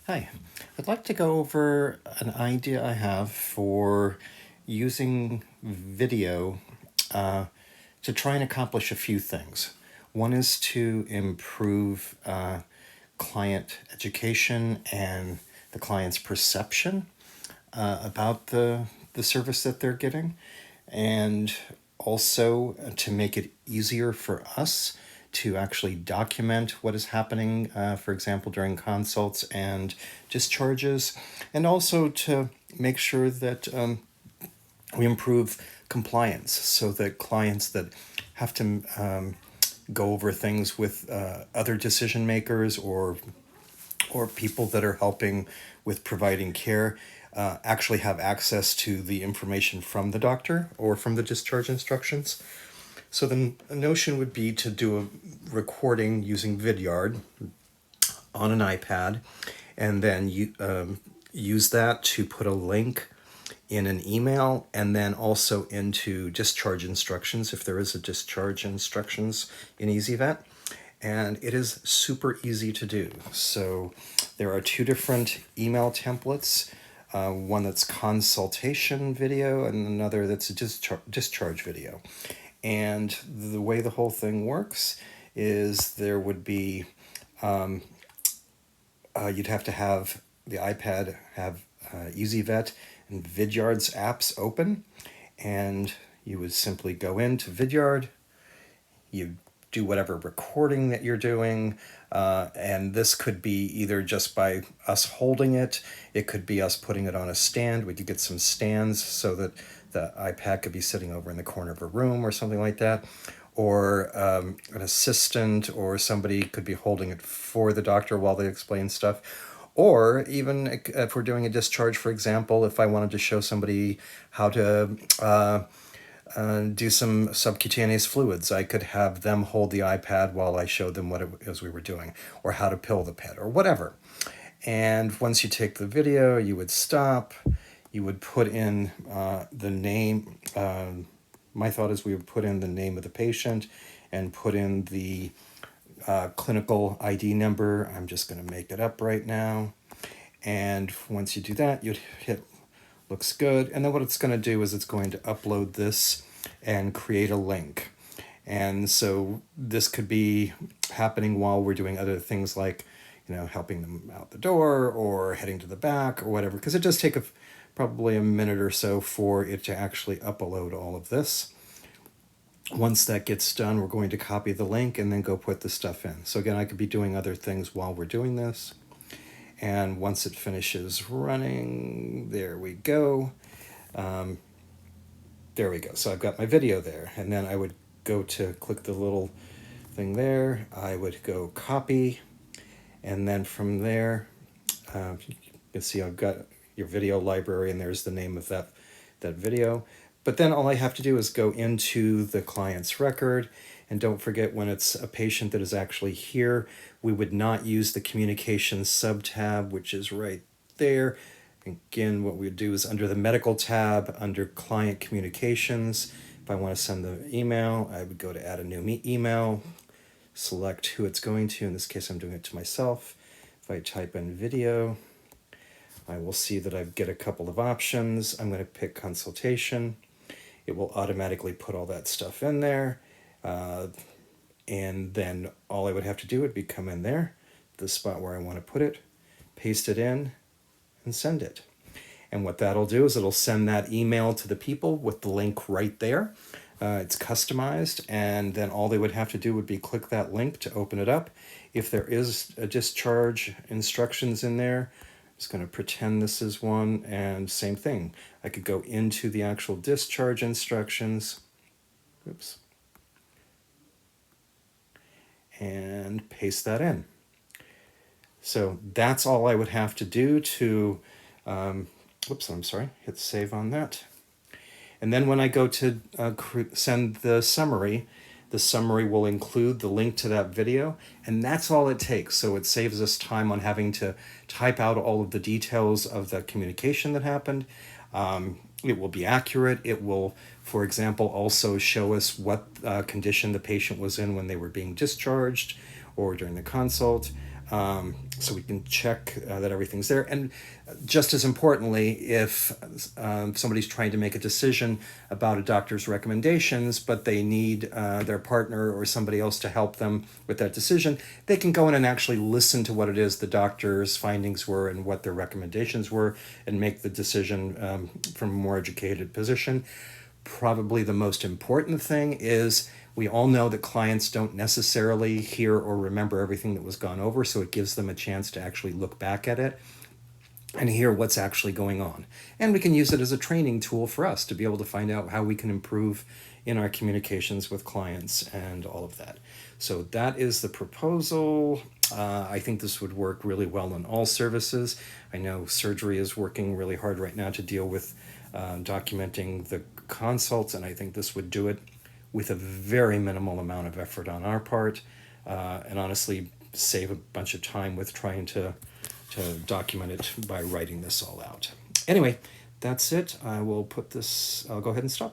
Hi, I'd like to go over an idea I have for using video to try and accomplish a few things. One is to improve client education and the client's perception about the service that they're getting, and also to make it easier for us to actually document what is happening, for example, during consults and discharges, and also to make sure that we improve compliance so that clients that have to go over things with other decision makers or people that are helping with providing care actually have access to the information from the doctor or from the discharge instructions. So the notion would be to do a recording using Vidyard on an iPad, and then use that to put a link in an email, and then also into discharge instructions if there is a discharge instructions in EasyVet. And it is super easy to do. So there are two different email templates, one that's consultation video and another that's a discharge video. And the way the whole thing works is there would be, you'd have to have the iPad have EasyVet and Vidyard's apps open, and you would simply go into Vidyard, you do whatever recording that you're doing, and this could be either just by us holding it, it could be us putting it on a stand. We could get some stands so that the iPad could be sitting over in the corner of a room or something like that, or an assistant or somebody could be holding it for the doctor while they explain stuff. Or even if we're doing a discharge, for example, if I wanted to show somebody how to do some subcutaneous fluids, I could have them hold the iPad while I showed them what it was we were doing, or how to pill the pet, or whatever. And once you take the video, you would stop, you would put in the name. My thought is we would put in the name of the patient and put in the clinical ID number. I'm just going to make it up right now. And once you do that, you'd hit looks good. And then what it's going to do is it's going to upload this and create a link. And so this could be happening while we're doing other things like, helping them out the door or heading to the back or whatever, because it does take probably a minute or so for it to actually upload all of this. Once that gets done, we're going to copy the link and then go put the stuff in. So again, I could be doing other things while we're doing this. And once it finishes running, there we go. There we go. So I've got my video there. And then I would go to click the little thing there. I would go copy. And then from there, you can see I've got your video library, and there's the name of that video. But then all I have to do is go into the client's record. And don't forget, when it's a patient that is actually here, we would not use the communications sub-tab, which is right there. Again, what we would do is under the medical tab, under client communications, if I want to send the email, I would go to add a new email, select who it's going to. In this case, I'm doing it to myself. If I type in video, I will see that I get a couple of options. I'm going to pick consultation. It will automatically put all that stuff in there. And then all I would have to do would be come in there, the spot where I want to put it, paste it in, and send it. And what that'll do is it'll send that email to the people with the link right there. It's customized, and then all they would have to do would be click that link to open it up. If there is a discharge instructions in there, I'm just going to pretend this is one, and same thing. I could go into the actual discharge instructions. Oops. And paste that in. So that's all I would have to do to, hit save on that. And then when I go to send the summary will include the link to that video, and that's all it takes. So it saves us time on having to type out all of the details of the communication that happened. It will be accurate. It will, for example, also show us what condition the patient was in when they were being discharged or during the consult. so we can check that everything's there. And just as importantly, if somebody's trying to make a decision about a doctor's recommendations, but they need their partner or somebody else to help them with that decision, they can go in and actually listen to what it is the doctor's findings were and what their recommendations were and make the decision from a more educated position. Probably the most important thing is we all know that clients don't necessarily hear or remember everything that was gone over, so it gives them a chance to actually look back at it and hear what's actually going on. And we can use it as a training tool for us to be able to find out how we can improve in our communications with clients and all of that. So that is the proposal. I think this would work really well in all services. I know surgery is working really hard right now to deal with documenting the consults, and I think this would do it with a very minimal amount of effort on our part, and honestly save a bunch of time with trying to document it by writing this all out. Anyway, that's it. I'll go ahead and stop.